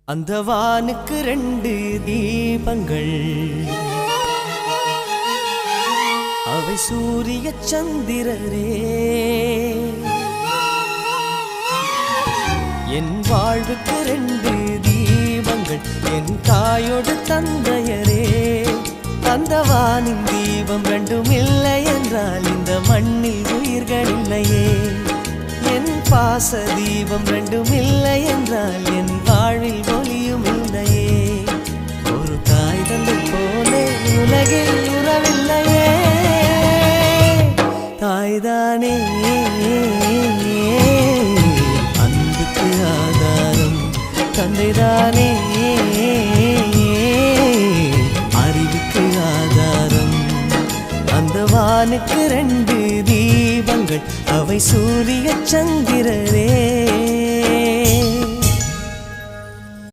அந்த வானுக்கு 2 தீபங்கள், அவை சூரிய சந்திரரே. என் வாழ்வுக்கு 2 தீபங்கள், என் தாயோடு தந்தையரே. அந்த வானின் தீபம் 2ம் இல்லை என்றால் இந்த மண்ணில் உயிர்கள் இல்லையே. என் பாச தீபம் 2ம் இல்லை என்றால் என் வாழ்வில் ஒளியும் இல்லையே. ஒரு தாய் தந்தை போலே உலகில் உறவில்லையே. தாய்தானே அன்புக்கு ஆதாரம், தந்தைதானே அறிவுக்கு ஆதாரம். அந்த வானுக்கு 2 தீபங்கள், அவை சூரிய சந்திரரே.